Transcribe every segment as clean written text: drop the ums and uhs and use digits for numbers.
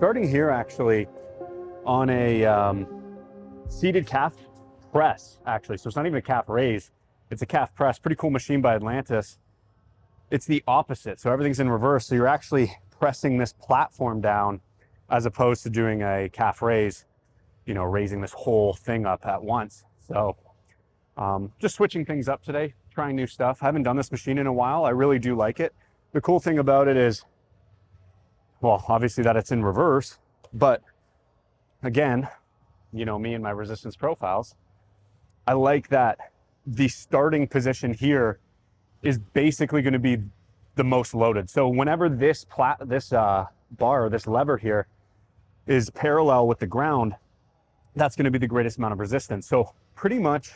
starting here actually on a seated calf press, actually. So it's not even a calf raise, it's a calf press. Pretty cool machine by Atlantis. It's the opposite, so everything's in reverse. So you're actually pressing this platform down as opposed to doing a calf raise, you know, raising this whole thing up at once. So just switching things up today, trying new stuff. I haven't done this machine in a while. I really do like it. The cool thing about it is, well, obviously that it's in reverse, but again, you know me and my resistance profiles, I like that the starting position here is basically going to be the most loaded. So whenever this bar, this lever here is parallel with the ground, that's going to be the greatest amount of resistance. So pretty much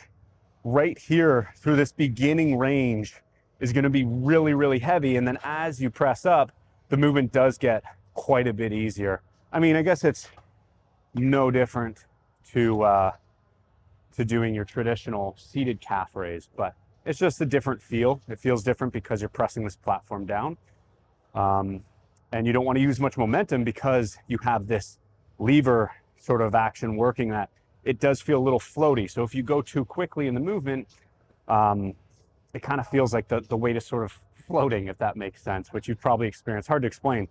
right here through this beginning range is going to be really, really heavy. And then as you press up, the movement does get quite a bit easier. I mean, I guess it's no different to doing your traditional seated calf raise, but it's just a different feel. It feels different because you're pressing this platform down. And you don't want to use much momentum because you have this lever sort of action working that it does feel a little floaty. So if you go too quickly in the movement, it kind of feels like the weight is sort of floating, if that makes sense, which you've probably experienced. Hard to explain.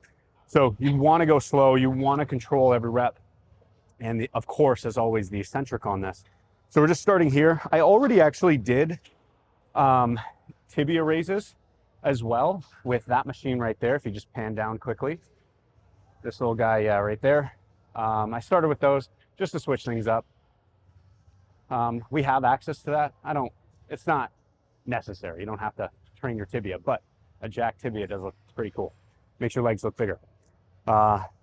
So you want to go slow. You want to control every rep. And of course, as always, the eccentric on this. So we're just starting here. I already actually did tibia raises as well with that machine right there. If you just pan down quickly, this little guy right there. I started with those just to switch things up. We have access to that. It's not necessary. You don't have to train your tibia, but a jack tibia does look pretty cool. Makes your legs look bigger.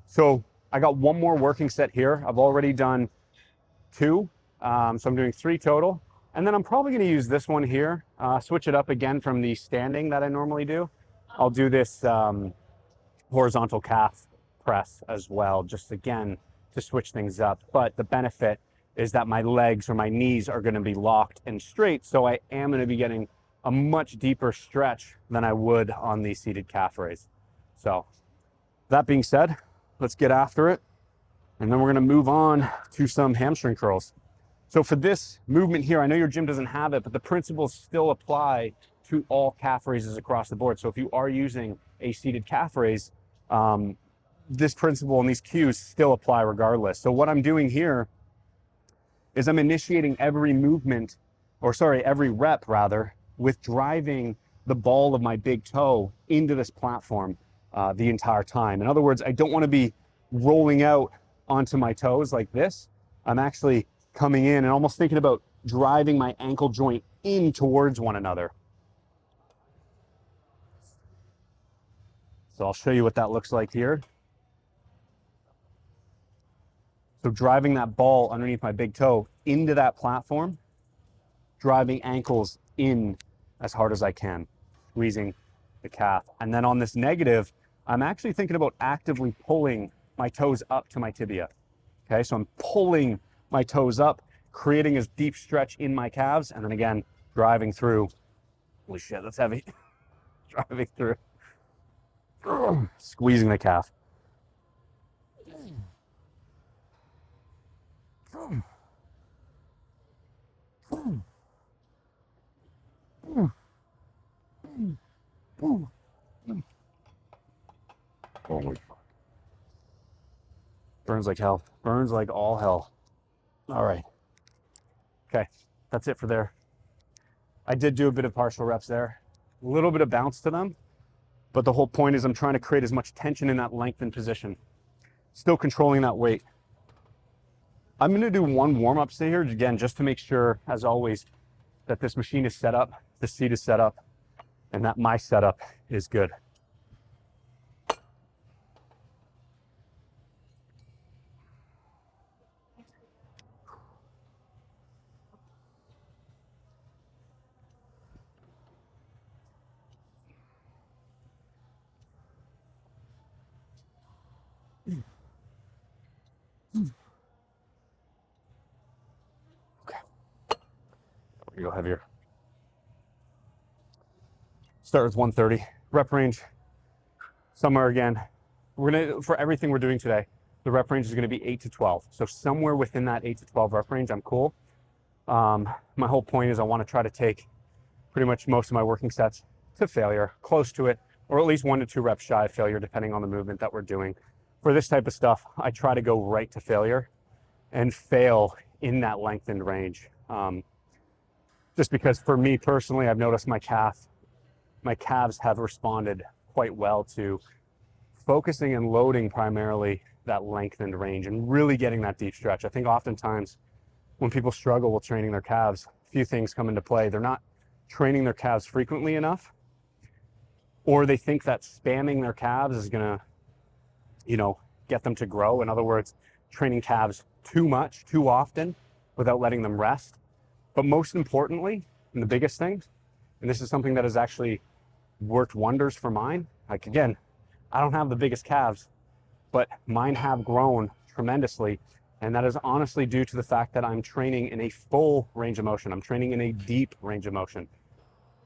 So I got one more working set here. I've already done 2. So I'm doing 3 total. And then I'm probably going to use this one here, switch it up again from the standing that I normally do. I'll do this horizontal calf press as well, just again to switch things up. But the benefit is that my legs or my knees are going to be locked and straight, so I am going to be getting a much deeper stretch than I would on the seated calf raise. So that being said, let's get after it. And then we're going to move on to some hamstring curls. So for this movement here, I know your gym doesn't have it, but the principles still apply to all calf raises across the board. So if you are using a seated calf raise, this principle and these cues still apply regardless. So what I'm doing here is I'm initiating every movement, every rep rather, with driving the ball of my big toe into this platform the entire time. In other words, I don't want to be rolling out onto my toes like this. I'm actually coming in and almost thinking about driving my ankle joint in towards one another. So I'll show you what that looks like here. So driving that ball underneath my big toe into that platform, driving ankles in as hard as I can, squeezing the calf. And then on this negative, I'm actually thinking about actively pulling my toes up to my tibia. Okay, so I'm pulling my toes up, creating a deep stretch in my calves, and then again, driving through. Holy shit, that's heavy. Driving through. Squeezing the calf. Holy fuck. Burns like hell. Burns like all hell. All right. Okay, that's it for there. I did do a bit of partial reps there. A little bit of bounce to them, but the whole point is I'm trying to create as much tension in that lengthened position. Still controlling that weight. I'm gonna do one warm-up stay here, again, just to make sure, as always, that this machine is set up, the seat is set up, and that my setup is good. Okay, we go heavier. Start with 130 rep range. Somewhere again, we're gonna, for everything we're doing today, the rep range is going to be 8 to 12. So somewhere within that 8 to 12 rep range, I'm cool. My whole point is I want to try to take pretty much most of my working sets to failure, close to it, or at least 1 to 2 reps shy of failure, depending on the movement that we're doing. For this type of stuff, I try to go right to failure and fail in that lengthened range. Just because for me personally, I've noticed my calves have responded quite well to focusing and loading primarily that lengthened range and really getting that deep stretch. I think oftentimes when people struggle with training their calves, a few things come into play. They're not training their calves frequently enough, or they think that spamming their calves is gonna, get them to grow. In other words, training calves too much, too often, without letting them rest. But most importantly, and the biggest thing, and this is something that has actually worked wonders for mine. Like again, I don't have the biggest calves, but mine have grown tremendously. And that is honestly due to the fact that I'm training in a full range of motion. I'm training in a deep range of motion.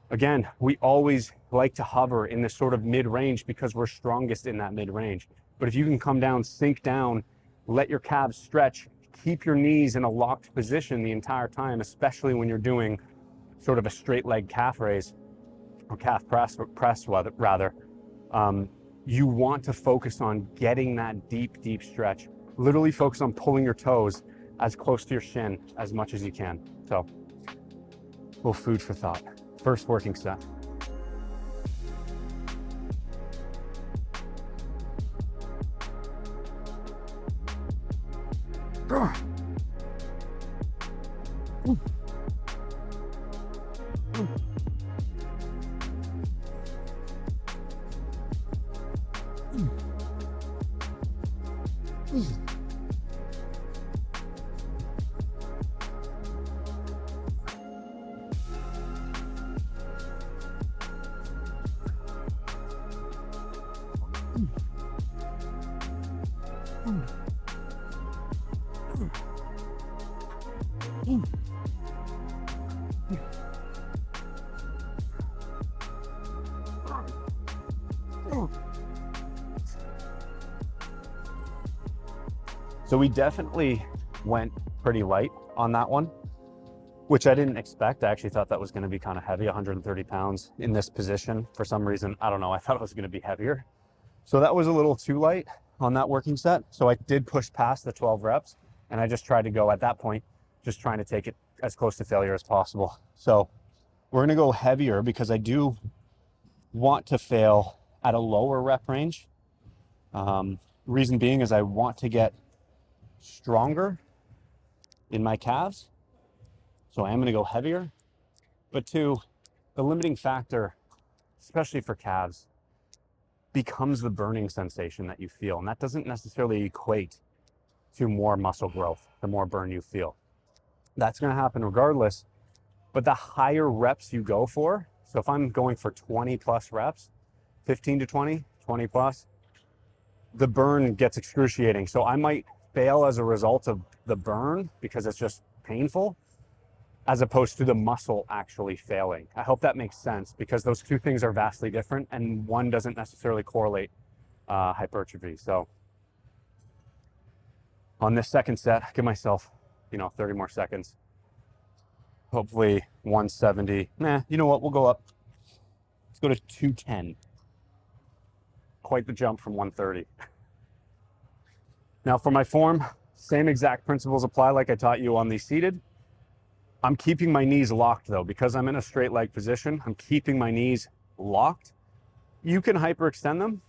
Again, we always like to hover in this sort of mid-range because we're strongest in that mid-range. But if you can come down, sink down, let your calves stretch, keep your knees in a locked position the entire time, especially when you're doing sort of a straight leg calf raise or calf press rather. You want to focus on getting that deep stretch. Literally focus on pulling your toes as close to your shin as much as you can. So, a little food for thought. First working set. So we definitely went pretty light on that one, which I didn't expect. I actually thought that was going to be kind of heavy, 130 pounds in this position. For some reason, I don't know, I thought it was going to be heavier. So that was a little too light on that working set. So I did push past the 12 reps and I just tried to go at that point, just trying to take it as close to failure as possible. So we're going to go heavier because I do want to fail at a lower rep range. Reason being is I want to get stronger in my calves. So I am going to go heavier. But two, the limiting factor, especially for calves, becomes the burning sensation that you feel. And that doesn't necessarily equate to more muscle growth, the more burn you feel. That's going to happen regardless. But the higher reps you go for, so if I'm going for 20 plus reps, 15 to 20, 20 plus, the burn gets excruciating. So I might fail as a result of the burn because it's just painful, as opposed to the muscle actually failing. I hope that makes sense because those two things are vastly different and one doesn't necessarily correlate hypertrophy. So on this second set, give myself, 30 more seconds. Hopefully 170. You know what? We'll go up. Let's go to 210. Quite the jump from 130. Now for my form, same exact principles apply like I taught you on the seated. I'm keeping my knees locked though, because I'm in a straight leg position. I'm keeping my knees locked. You can hyperextend them.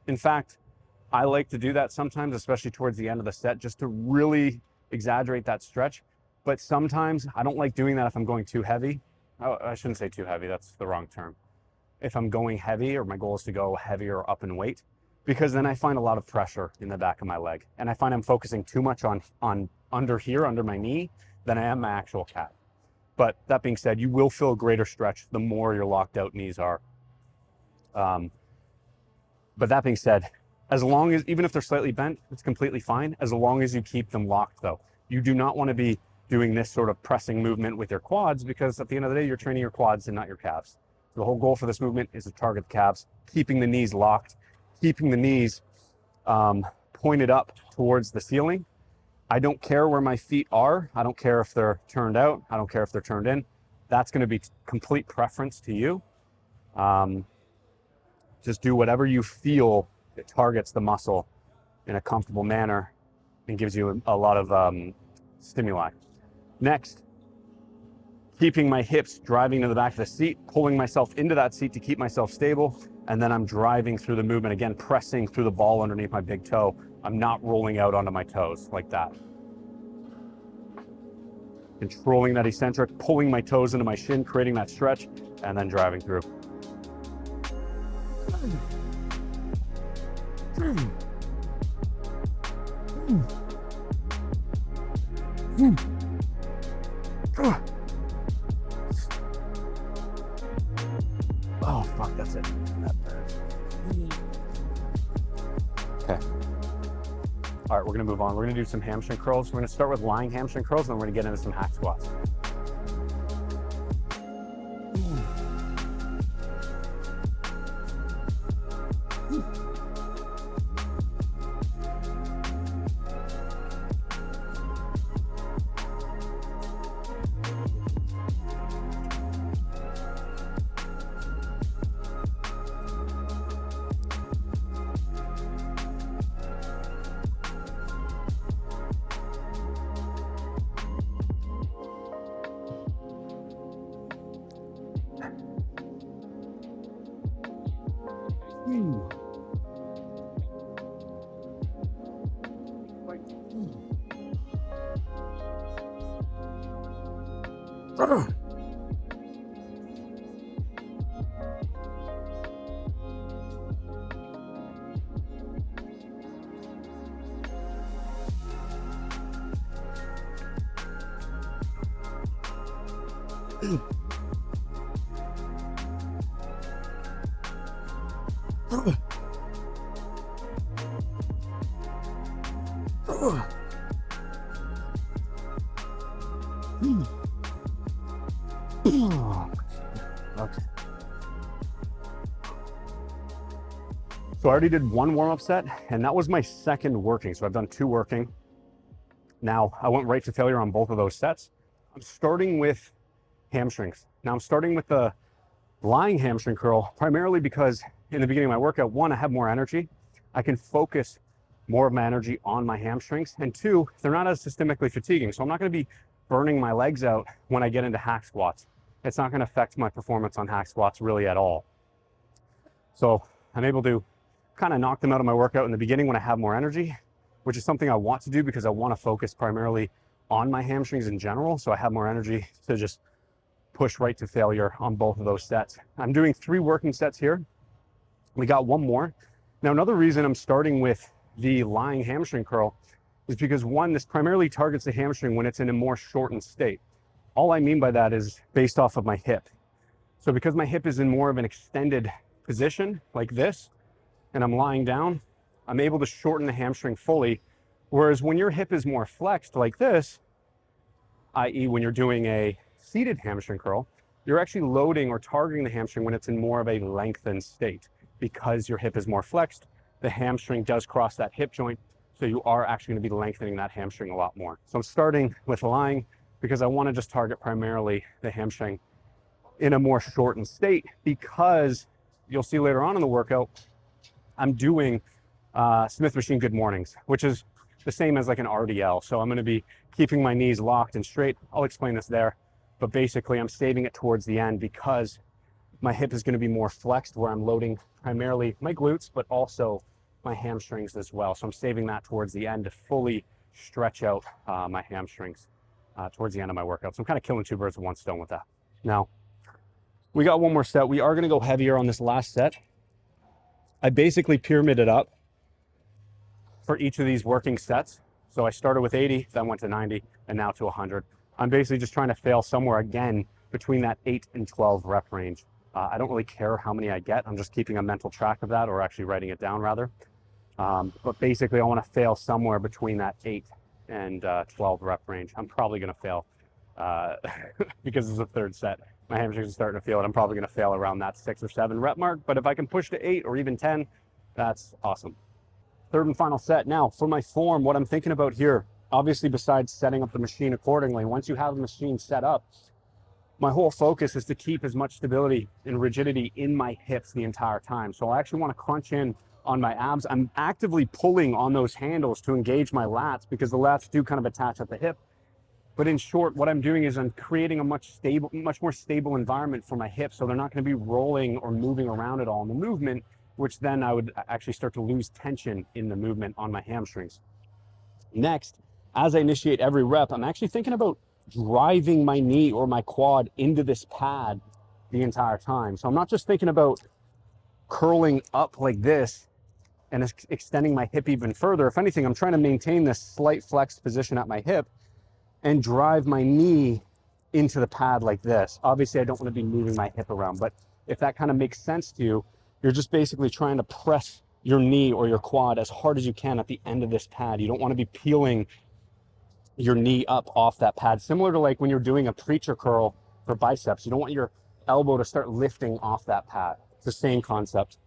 In fact, I like to do that sometimes, especially towards the end of the set, just to really exaggerate that stretch. But sometimes I don't like doing that if I'm going too heavy. Oh, I shouldn't say too heavy, that's the wrong term. If I'm going heavy, or my goal is to go heavier up in weight, because then I find a lot of pressure in the back of my leg. And I find I'm focusing too much on under here, under my knee, than I am my actual calf. But that being said, you will feel a greater stretch the more your locked out knees are. But that being said, as long as, even if they're slightly bent, it's completely fine, as long as you keep them locked though. You do not want to be doing this sort of pressing movement with your quads, because at the end of the day, you're training your quads and not your calves. The whole goal for this movement is to target the calves, keeping the knees locked, keeping the knees pointed up towards the ceiling. I don't care where my feet are. I don't care if they're turned out. I don't care if they're turned in. That's going to be complete preference to you. Just do whatever you feel it targets the muscle in a comfortable manner and gives you a lot of stimuli. Next, keeping my hips driving to the back of the seat, pulling myself into that seat to keep myself stable, and then I'm driving through the movement, again, pressing through the ball underneath my big toe. I'm not rolling out onto my toes like that. Controlling that eccentric, pulling my toes into my shin, creating that stretch, and then driving through. Oh, fuck, that's it. Okay. All right, we're gonna move on. We're gonna do some hamstring curls. We're gonna start with lying hamstring curls, and then we're gonna get into some hack squats. Okay. So I already did one warm-up set, and that was my second working. So I've done 2 working. Now I went right to failure on both of those sets. I'm starting with hamstrings. Now I'm starting with the lying hamstring curl, primarily because in the beginning of my workout, 1, I have more energy. I can focus more of my energy on my hamstrings, and 2, they're not as systemically fatiguing. So I'm not going to be burning my legs out when I get into hack squats. It's not going to affect my performance on hack squats really at all. So I'm able to kind of knock them out of my workout in the beginning when I have more energy, which is something I want to do because I want to focus primarily on my hamstrings in general. So I have more energy to just push right to failure on both of those sets. I'm doing 3 working sets here. We got 1 more. Now, another reason I'm starting with the lying hamstring curl is because 1, this primarily targets the hamstring when it's in a more shortened state. All I mean by that is based off of my hip. So because my hip is in more of an extended position like this, and I'm lying down, I'm able to shorten the hamstring fully. Whereas when your hip is more flexed like this, i.e. when you're doing a seated hamstring curl, you're actually loading or targeting the hamstring when it's in more of a lengthened state. Because your hip is more flexed, the hamstring does cross that hip joint, so you are actually going to be lengthening that hamstring a lot more. So I'm starting with lying because I want to just target primarily the hamstring in a more shortened state, because you'll see later on in the workout, I'm doing Smith machine Goodmornings, which is the same as like an RDL. So I'm going to be keeping my knees locked and straight. I'll explain this there, but basically I'm saving it towards the end because my hip is going to be more flexed, where I'm loading primarily my glutes, but also my hamstrings as well. So I'm saving that towards the end to fully stretch out my hamstrings towards the end of my workout. So I'm kind of killing 2 birds with 1 stone with that. Now, we got 1 more set. We are going to go heavier on this last set. I basically pyramided up for each of these working sets. So I started with 80, then went to 90, and now to 100. I'm basically just trying to fail somewhere again between that 8 and 12 rep range. I don't really care how many I get. I'm just keeping a mental track of that, or actually writing it down rather. But basically I want to fail somewhere between that 8 and 12 rep range. I'm probably going to fail because it's the 3rd set. My hamstrings are starting to feel it. I'm probably going to fail around that 6 or 7 rep mark. But if I can push to 8 or even 10, that's awesome. third and final set. Now for my form, what I'm thinking about here, obviously besides setting up the machine accordingly, once you have the machine set up, my whole focus is to keep as much stability and rigidity in my hips the entire time. So I actually want to crunch in on my abs. I'm actively pulling on those handles to engage my lats because the lats do kind of attach at the hip. But in short, what I'm doing is I'm creating a much more stable environment for my hips, so they're not going to be rolling or moving around at all in the movement, which then I would actually start to lose tension in the movement on my hamstrings. Next, as I initiate every rep, I'm actually thinking about driving my knee or my quad into this pad the entire time. So I'm not just thinking about curling up like this and extending my hip even further. If anything, I'm trying to maintain this slight flexed position at my hip and drive my knee into the pad like this. Obviously, I don't want to be moving my hip around, but if that kind of makes sense to you, you're just basically trying to press your knee or your quad as hard as you can at the end of this pad. You don't want to be peeling your knee up off that pad, similar to like when you're doing a preacher curl for biceps. You don't want your elbow to start lifting off that pad. It's the same concept.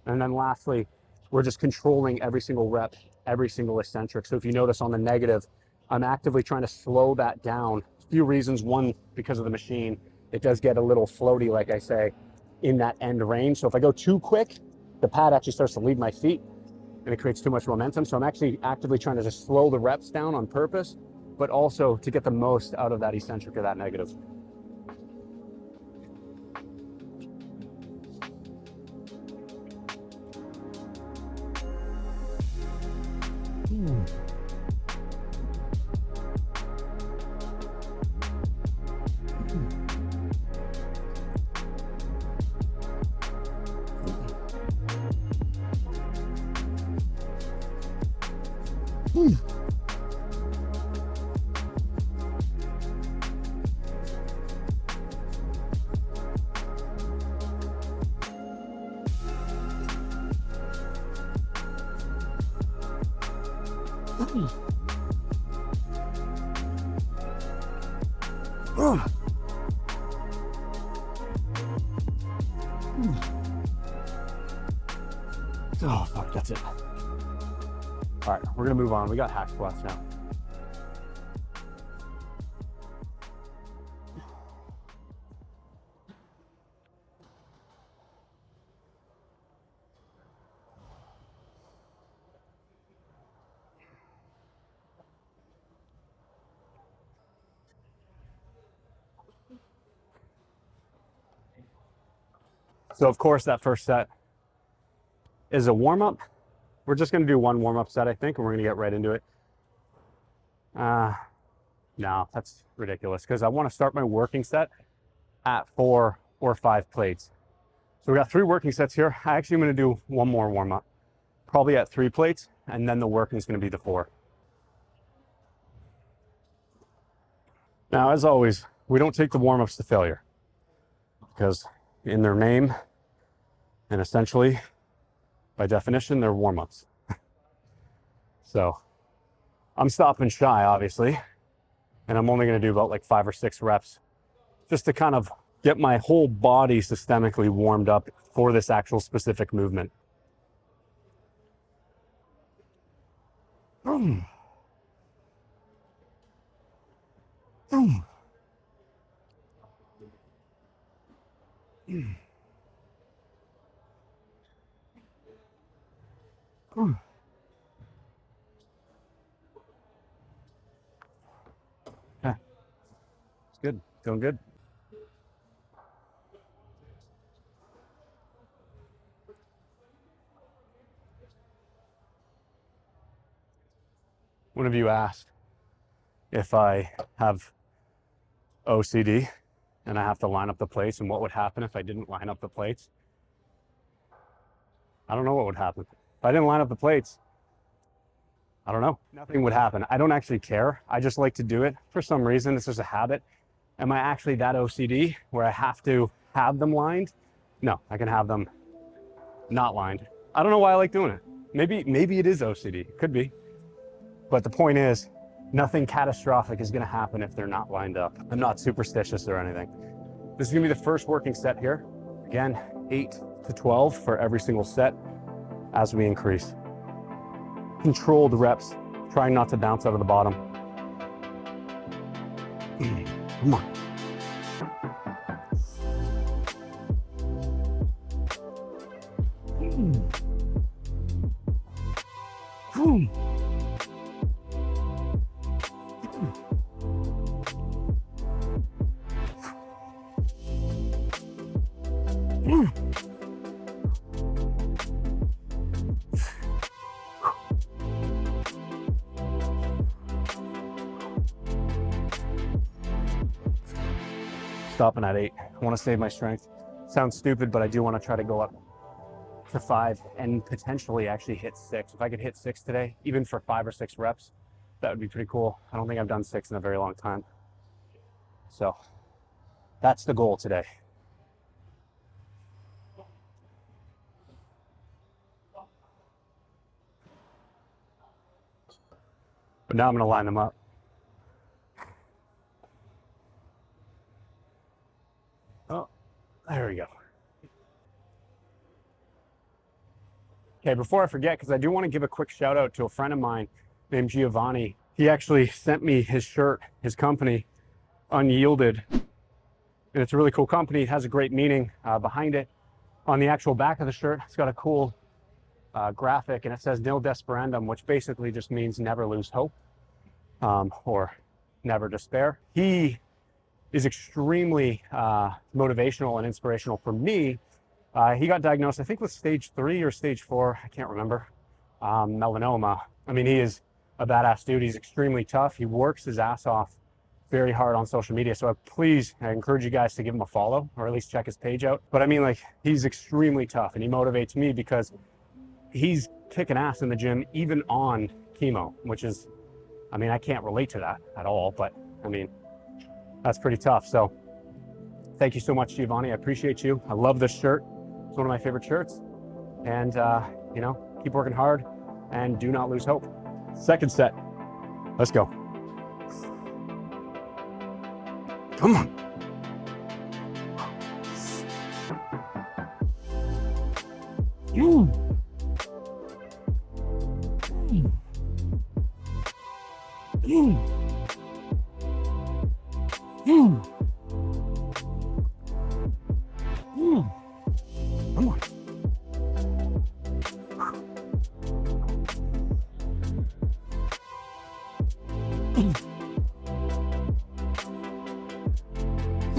And then lastly, we're just controlling every single rep, every single eccentric. So if you notice on the negative, I'm actively trying to slow that down. A few reasons. One, because of the machine, it does get a little floaty, like I say, in that end range. So if I go too quick, the pad actually starts to leave my feet and it creates too much momentum. So I'm actually actively trying to just slow the reps down on purpose, but also to get the most out of that eccentric or that negative. Oh, fuck, that's it. All right, we're gonna move on. We got hack squats now. So of course, that first set is a warm-up. We're just gonna do one warm-up set, I think, and we're gonna get right into it. No, that's ridiculous, because I wanna start my working set at 4 or 5 plates. So we got 3 working sets here. I actually am gonna do one more warm-up, probably at 3 plates, and then the working is gonna be the 4. Now, as always, we don't take the warm-ups to failure, because in their name, and essentially, by definition, they're warm-ups. So I'm stopping shy, obviously, and I'm only gonna do about like 5 or 6 reps just to kind of get my whole body systemically warmed up for this actual specific movement. Okay. It's good. Feeling good. One of you asked if I have OCD and I have to line up the plates and what would happen if I didn't line up the plates. I don't know what would happen. If I didn't line up the plates, I don't know. Nothing would happen. I don't actually care. I just like to do it for some reason. It's just a habit. Am I actually that OCD where I have to have them lined? No, I can have them not lined. I don't know why I like doing it. Maybe it is OCD. It could be. But the point is, nothing catastrophic is going to happen if they're not lined up. I'm not superstitious or anything. This is going to be the first working set here. Again, 8 to 12 for every single set as we increase. controlled reps, trying not to bounce out of the bottom. Come on. Stopping at 8. I want to save my strength. Sounds stupid, but I do want to try to go up to 5 and potentially actually hit 6. If I could hit 6 today, even for 5 or 6 reps, that would be pretty cool. I don't think I've done 6 in a very long time. So that's the goal today. But now I'm going to line them up. Oh, there we go. Okay, before I forget, because I do want to give a quick shout out to a friend of mine named Giovanni. He actually sent me his shirt, his company, Unyielded. And it's a really cool company. It has a great meaning behind it. On the actual back of the shirt, it's got a cool graphic, and it says Nil Desperandum, which basically just means never lose hope, or never despair. He is extremely motivational and inspirational for me. He got diagnosed, I think, with stage 3 or stage 4, I can't remember, melanoma. I mean, he is a badass dude. He's extremely tough. He works his ass off very hard on social media. So I encourage you guys to give him a follow, or at least check his page out. But I mean, like, he's extremely tough, and he motivates me because he's kicking ass in the gym, even on chemo, which is, I mean, I can't relate to that at all, but I mean, that's pretty tough. So thank you so much, Giovanni. I appreciate you. I love this shirt. It's one of my favorite shirts. And, you know, keep working hard and do not lose hope. Second set. Let's go. Come on. Come on.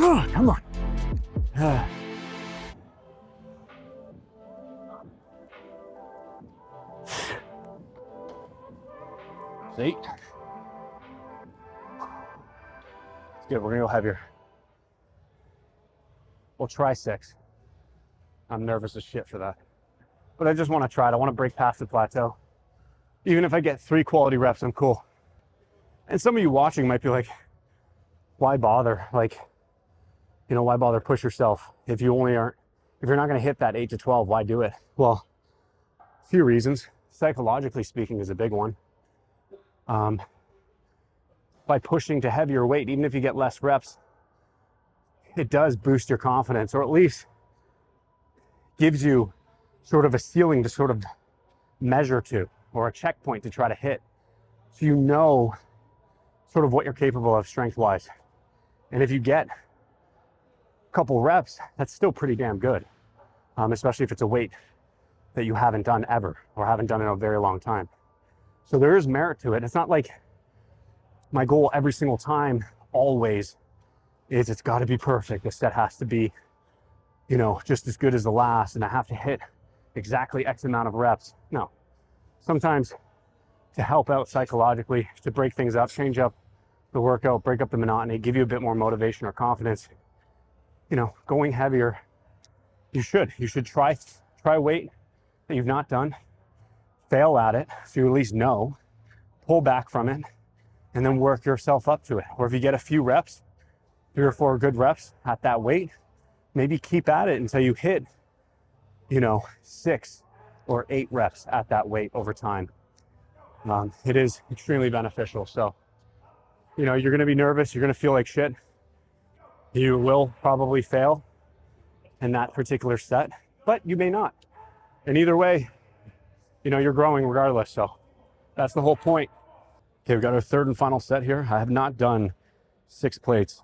Oh, come on. See? It's good. We're gonna go heavier. We'll try 6. I'm nervous as shit for that. But I just want to try it. I want to break past the plateau. Even if I get 3 quality reps, I'm cool. And some of you watching might be like, why bother? Like, you know, why bother push yourself if you're not going to hit that 8 to 12, why do it? Well, a few reasons. Psychologically speaking is a big one. By pushing to heavier weight, even if you get less reps, it does boost your confidence, or at least gives you sort of a ceiling to sort of measure to, or a checkpoint to try to hit. So you know sort of what you're capable of strength-wise. And if you get a couple reps, that's still pretty damn good, especially if it's a weight that you haven't done ever, or haven't done in a very long time. So there is merit to it. It's not like my goal every single time always is it's got to be perfect. This set has to be, you know, just as good as the last, and I have to hit exactly X amount of reps. No. Sometimes to help out psychologically, to break things up, change up the workout, break up the monotony, give you a bit more motivation or confidence, you know, going heavier, you should try weight that you've not done, fail at it, so you at least know, pull back from it, and then work yourself up to it. Or if you get a few reps, 3 or 4 good reps at that weight, maybe keep at it until you hit, you know, 6 or 8 reps at that weight over time. It is extremely beneficial. So, you know, you're going to be nervous. You're going to feel like shit. You will probably fail in that particular set, but you may not. And either way, you know, you're growing regardless. So That's the whole point. Okay, we've got our third and final set here. I have not done 6 plates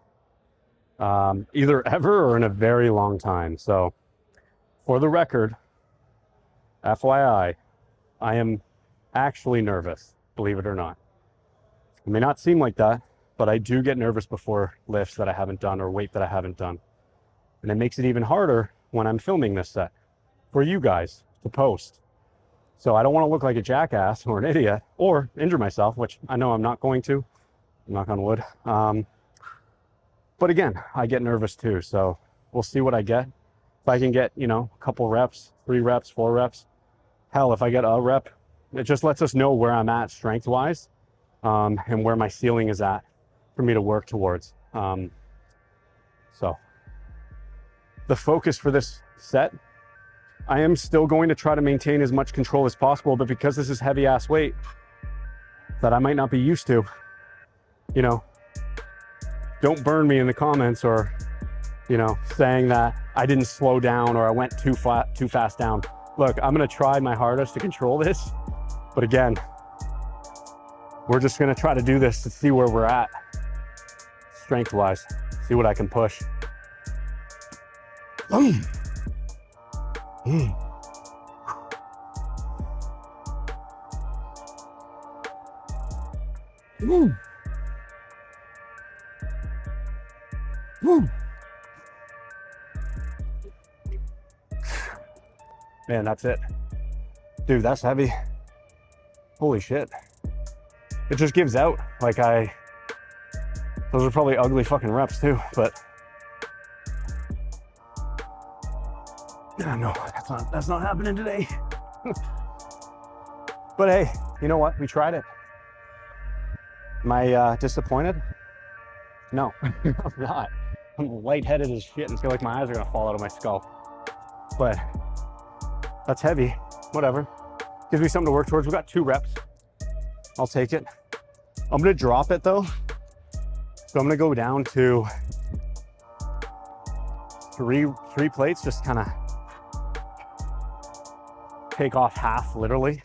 either ever or in a very long time. So for the record, FYI, I am actually nervous, believe it or not. It may not seem like that, but I do get nervous before lifts that I haven't done or weight that I haven't done. And it makes it even harder when I'm filming this set for you guys to post. So I don't want to look like a jackass or an idiot or injure myself, which I know I'm not going to, knock on wood. But again, I get nervous too. So we'll see what I get. If I can get, you know, a couple reps, 3 reps, 4 reps, hell, if I get a rep, it just lets us know where I'm at strength wise, and where my ceiling is at for me to work towards. So the focus for this set, I am still going to try to maintain as much control as possible, but because this is heavy ass weight that I might not be used to, you know, don't burn me in the comments or, you know, saying that I didn't slow down or I went too fast down. Look, I'm gonna try my hardest to control this, but again, we're just gonna try to do this to see where we're at strength wise, see what I can push. Man, that's it. Dude, that's heavy. Holy shit. It just gives out. Like those are probably ugly fucking reps too, but no, that's not happening today. But hey, you know what? We tried it. Am I disappointed? No, I'm not. I'm lightheaded as shit and feel like my eyes are gonna fall out of my skull. But that's heavy, whatever. Gives me something to work towards. We've got 2 reps. I'll take it. I'm gonna drop it though. So I'm gonna go down to three plates, just kind of take off half, literally.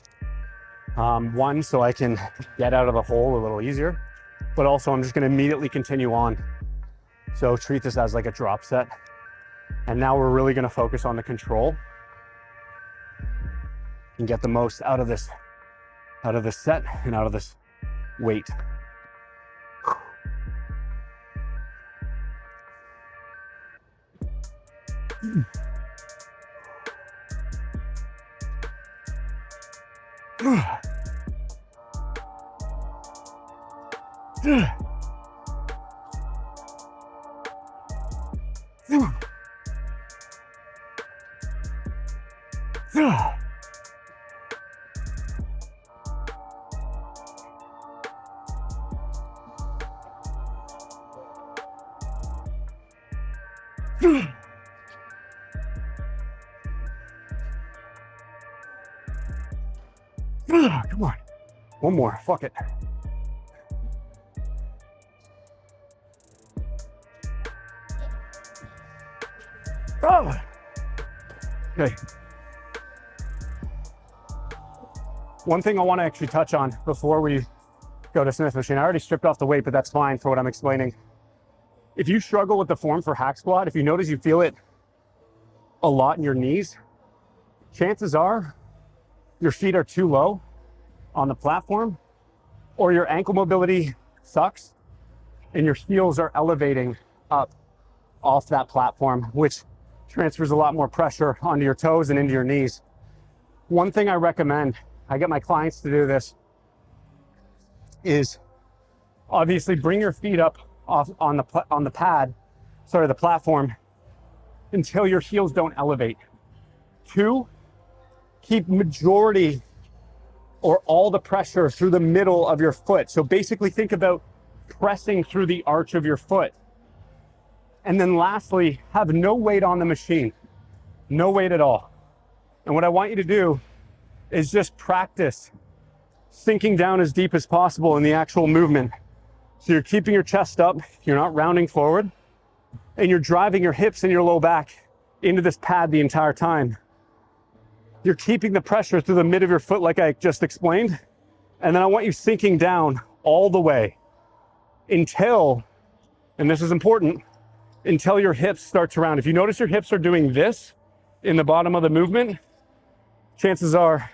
1, so I can get out of the hole a little easier, but also I'm just gonna immediately continue on. So treat this as like a drop set. And now we're really gonna focus on the control and get the most out of this set and out of this weight. Come on. One more. Fuck it. Oh. Okay. One thing I want to actually touch on before we go to Smith machine. I already stripped off the weight, but that's fine for what I'm explaining. If you struggle with the form for hack squat, if you notice you feel it a lot in your knees, chances are your feet are too low on the platform, or your ankle mobility sucks and your heels are elevating up off that platform, which transfers a lot more pressure onto your toes and into your knees. One thing I recommend, I get my clients to do this, is obviously bring your feet up off on the platform until your heels don't elevate. 2, keep majority or all the pressure through the middle of your foot. So basically think about pressing through the arch of your foot. And then lastly, have no weight on the machine, no weight at all. And what I want you to do is just practice sinking down as deep as possible in the actual movement. So you're keeping your chest up, you're not rounding forward, and you're driving your hips and your low back into this pad the entire time. You're keeping the pressure through the mid of your foot like I just explained, And then I want you sinking down all the way until, and this is important, until your hips start to round. If you notice your hips are doing this in the bottom of the movement, chances are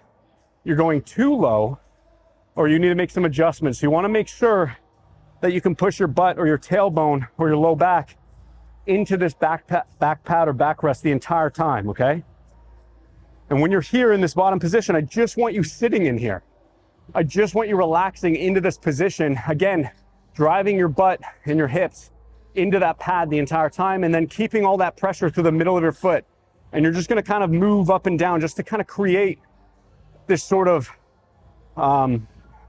you're going too low or you need to make some adjustments. So you want to make sure that you can push your butt or your tailbone or your low back into this back pad or backrest the entire time, okay? And when you're here in this bottom position, I just want you sitting in here. I just want you relaxing into this position. Again, driving your butt and your hips into that pad the entire time, and then keeping all that pressure through the middle of your foot. And you're just gonna kind of move up and down just to kind of create this sort of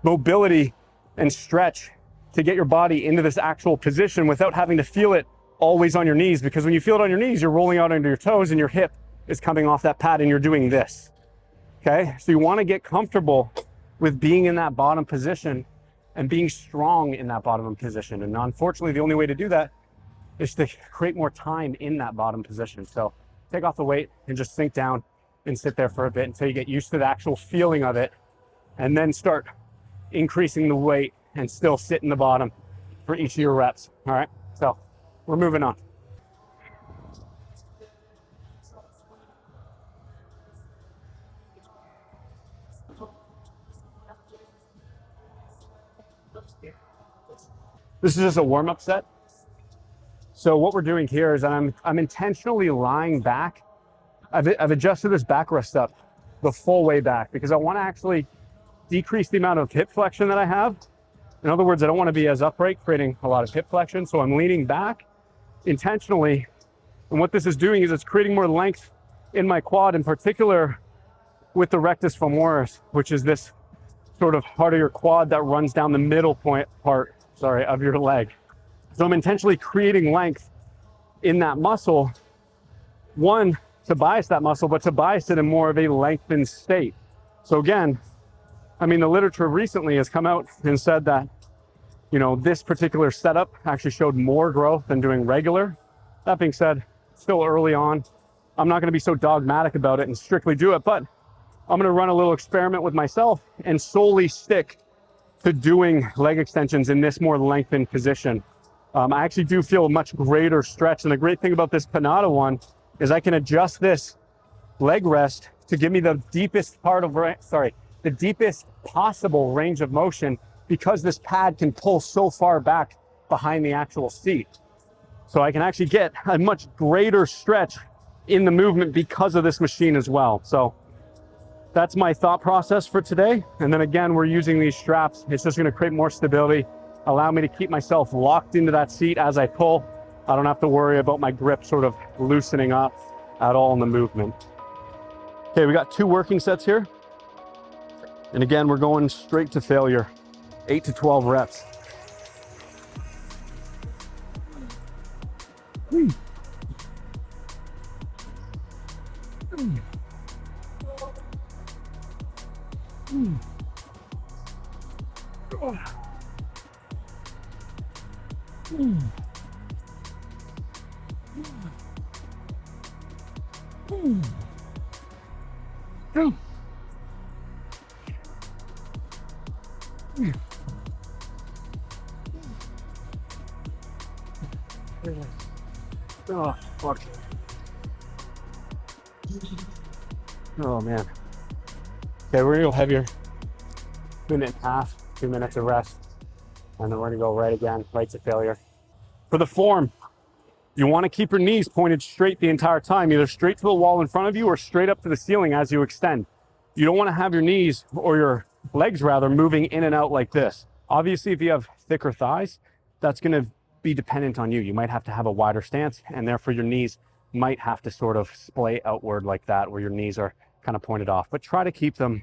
mobility and stretch to get your body into this actual position without having to feel it always on your knees, because when you feel it on your knees, you're rolling out under your toes and your hip is coming off that pad and you're doing this, okay? So you wanna get comfortable with being in that bottom position and being strong in that bottom position. And unfortunately, the only way to do that is to create more time in that bottom position. So take off the weight and just sink down and sit there for a bit until you get used to the actual feeling of it, and then start increasing the weight and still sit in the bottom for each of your reps, all right? So we're moving on. This is just a warm-up set. So what we're doing here is I'm intentionally lying back. I've adjusted this backrest up the full way back because I want to actually decrease the amount of hip flexion that I have. In other words, I don't want to be as upright, creating a lot of hip flexion. So I'm leaning back intentionally. And what this is doing is it's creating more length in my quad, in particular with the rectus femoris, which is this sort of part of your quad that runs down the middle part of your leg. So I'm intentionally creating length in that muscle, one, to bias that muscle, but to bias it in more of a lengthened state. So again, I mean, the literature recently has come out and said that, you know, this particular setup actually showed more growth than doing regular. That being said, still early on. I'm not gonna be so dogmatic about it and strictly do it, but I'm gonna run a little experiment with myself and solely stick to doing leg extensions in this more lengthened position. I actually do feel a much greater stretch. And the great thing about this Panada one is I can adjust this leg rest to give me the deepest the deepest possible range of motion, because this pad can pull so far back behind the actual seat. So I can actually get a much greater stretch in the movement because of this machine as well. So that's my thought process for today. And then again, we're using these straps. It's just gonna create more stability, allow me to keep myself locked into that seat as I pull. I don't have to worry about my grip sort of loosening up at all in the movement. Okay, we got 2 working sets here. And again, we're going straight to failure, 8 to 12 reps. Oh, fuck. Oh, man. Okay, we're gonna go heavier. 1.5 minutes, 2 minutes of rest. And then we're gonna go right again, right to failure. For the form, you wanna keep your knees pointed straight the entire time, either straight to the wall in front of you or straight up to the ceiling as you extend. You don't wanna have your knees, or your legs rather, moving in and out like this. Obviously, if you have thicker thighs, that's gonna be dependent on you. You might have to have a wider stance, and therefore your knees might have to sort of splay outward like that, where your knees are kind of pointed off. But try to keep them,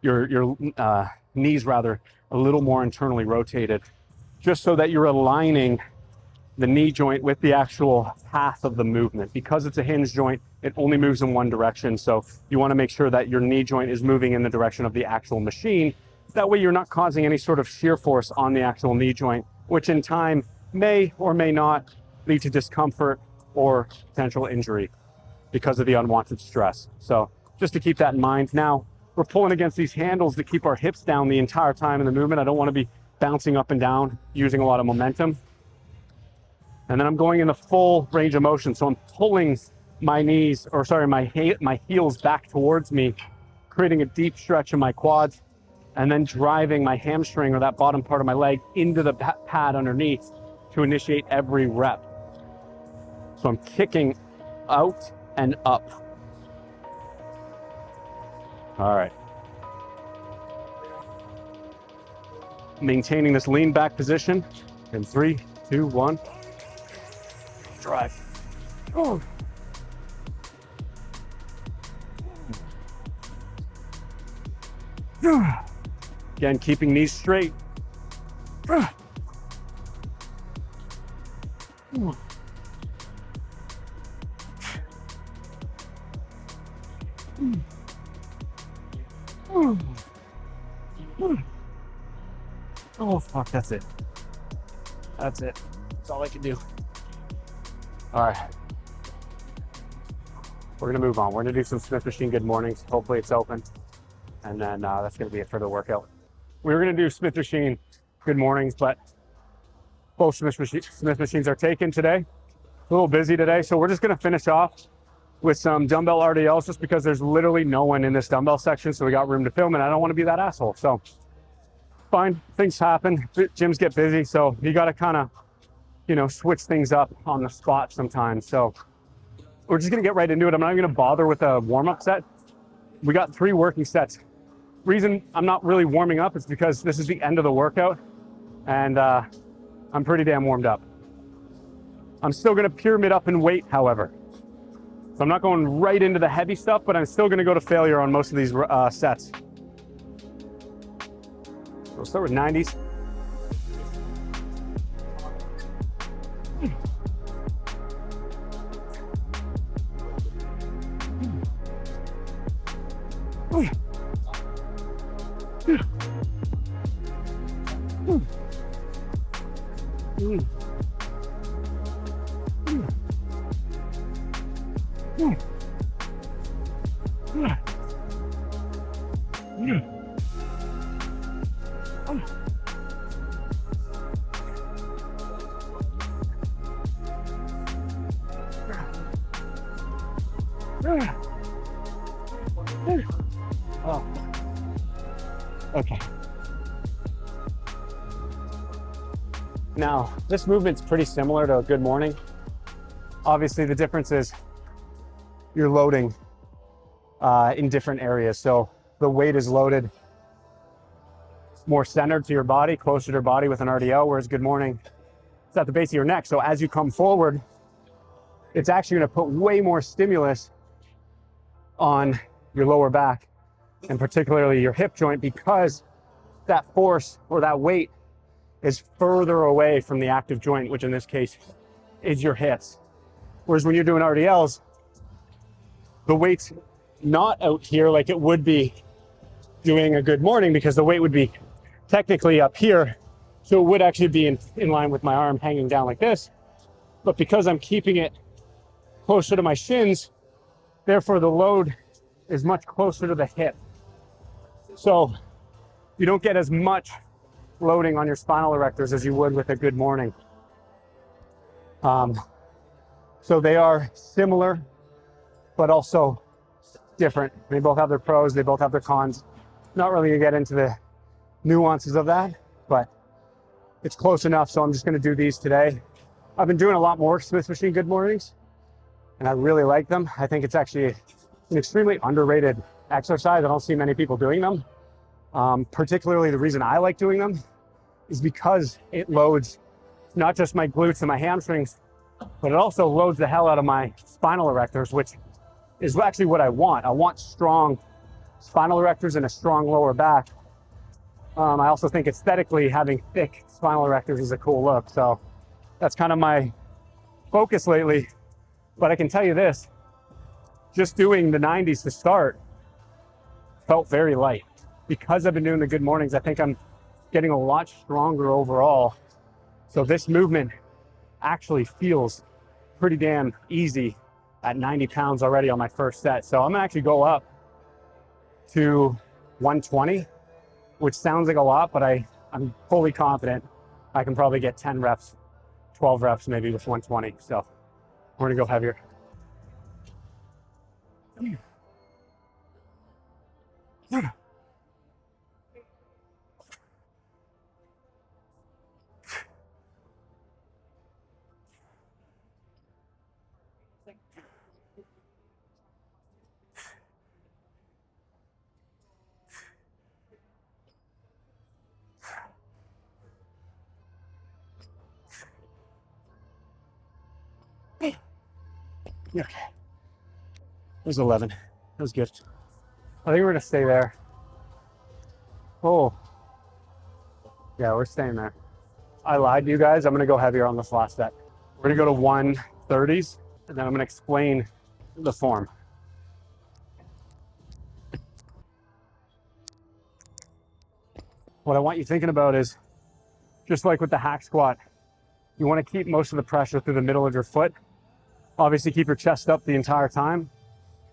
your knees rather, a little more internally rotated, just so that you're aligning the knee joint with the actual path of the movement. Because it's a hinge joint, it only moves in one direction. So you want to make sure that your knee joint is moving in the direction of the actual machine. That way you're not causing any sort of shear force on the actual knee joint, which in time may or may not lead to discomfort or potential injury because of the unwanted stress. So just to keep that in mind. Now, we're pulling against these handles to keep our hips down the entire time in the movement. I don't want to be bouncing up and down, using a lot of momentum. And then I'm going in the full range of motion. So I'm pulling my knees, or sorry, my heels back towards me, creating a deep stretch in my quads, and then driving my hamstring or that bottom part of my leg into the pad underneath to initiate every rep. So I'm kicking out and up. All right. Maintaining this lean back position in 3, 2, 1. Drive. Oh. Again, keeping knees straight. Oh, fuck, that's it. That's it. That's all I can do. All right. We're gonna move on. We're gonna do some Smith machine good mornings. Hopefully it's open. And then that's gonna be it for the workout. We were gonna do Smith machine good mornings, but both Smith machines are taken today. A little busy today, so we're just gonna finish off with some dumbbell RDLs just because there's literally no one in this dumbbell section, so we got room to film, and I don't wanna be that asshole. So fine, things happen, gyms get busy, so you gotta kinda, you know, switch things up on the spot sometimes. So we're just gonna get right into it. I'm not even gonna bother with a warm-up set. We got 3 working sets. Reason I'm not really warming up is because this is the end of the workout, and I'm pretty damn warmed up. I'm still gonna pyramid up in weight, however. So I'm not going right into the heavy stuff, but I'm still gonna go to failure on most of these sets. We'll start with 90s. Oh. Okay. Now, this movement's pretty similar to a good morning. Obviously, the difference is you're loading in different areas. So the weight is loaded more centered to your body, closer to your body with an RDL, whereas good morning, it's at the base of your neck. So as you come forward, it's actually going to put way more stimulus on your lower back, and particularly your hip joint, because that force or that weight is further away from the active joint, which in this case is your hips. Whereas when you're doing RDLs, the weight's not out here like it would be doing a good morning, because the weight would be technically up here. So it would actually be in line with my arm hanging down like this. But because I'm keeping it closer to my shins, therefore the load is much closer to the hip. So you don't get as much loading on your spinal erectors as you would with a good morning. So they are similar, but also different. They both have their pros, they both have their cons. Not really gonna get into the nuances of that, but it's close enough, so I'm just gonna do these today. I've been doing a lot more Smith machine good mornings, and I really like them. I think it's actually an extremely underrated exercise. I don't see many people doing them. Particularly the reason I like doing them is because it loads not just my glutes and my hamstrings, but it also loads the hell out of my spinal erectors, which is actually what I want. I want strong spinal erectors and a strong lower back. I also think aesthetically having thick spinal erectors is a cool look. So that's kind of my focus lately. But I can tell you this, just doing the 90s to start felt very light. Because I've been doing the good mornings, I think I'm getting a lot stronger overall. So this movement actually feels pretty damn easy at 90 pounds already on my first set. So I'm gonna actually go up to 120, which sounds like a lot, but I'm fully confident I can probably get 10 reps, 12 reps maybe with 120. So we're gonna go heavier. Okay, it was 11. That was good. I think we're gonna stay there. Oh, yeah, we're staying there. I lied to you guys. I'm gonna go heavier on this last set. We're gonna go to 130s, and then I'm gonna explain the form. What I want you thinking about is, just like with the hack squat, you wanna keep most of the pressure through the middle of your foot. Obviously keep your chest up the entire time.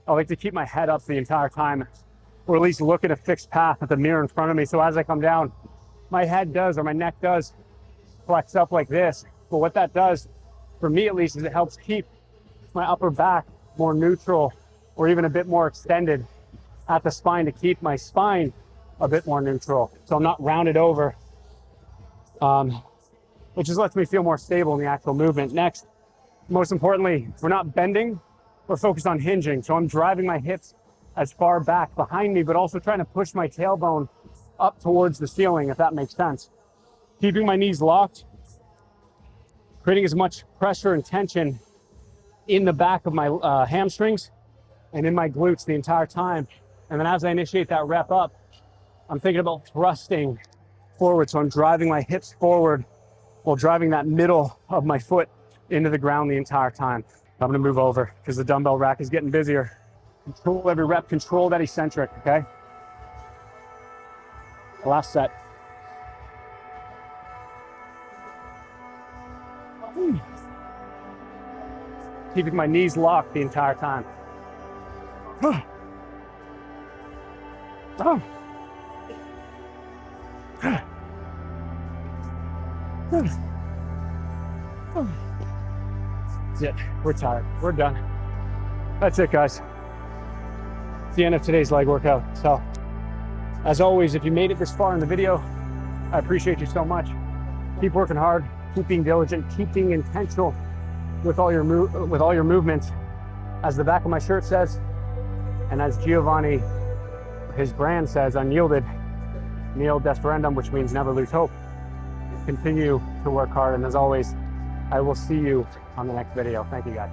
I like to keep my head up the entire time, or at least look at a fixed path at the mirror in front of me. So as I come down, my head does, or my neck does flex up like this. But what that does, for me at least, is it helps keep my upper back more neutral, or even a bit more extended at the spine, to keep my spine a bit more neutral. So I'm not rounded over, which just lets me feel more stable in the actual movement. Next, most importantly, we're not bending, we're focused on hinging. So I'm driving my hips as far back behind me, but also trying to push my tailbone up towards the ceiling, if that makes sense. Keeping my knees locked, creating as much pressure and tension in the back of my hamstrings and in my glutes the entire time. And then as I initiate that rep up, I'm thinking about thrusting forward. So I'm driving my hips forward while driving that middle of my foot into the ground the entire time. I'm gonna move over because the dumbbell rack is getting busier. Control every rep, control that eccentric, okay? Last set. Keeping my knees locked the entire time. Oh. That's it. We're tired. We're done. That's it, guys. It's the end of today's leg workout. So, as always, if you made it this far in the video, I appreciate you so much. Keep working hard. Keep being diligent. Keep being intentional with all your movements. As the back of my shirt says, and as Giovanni, his brand says, unyielded, nil desperandum, which means never lose hope. Continue to work hard, and as always, I will see you on the next video. Thank you, guys.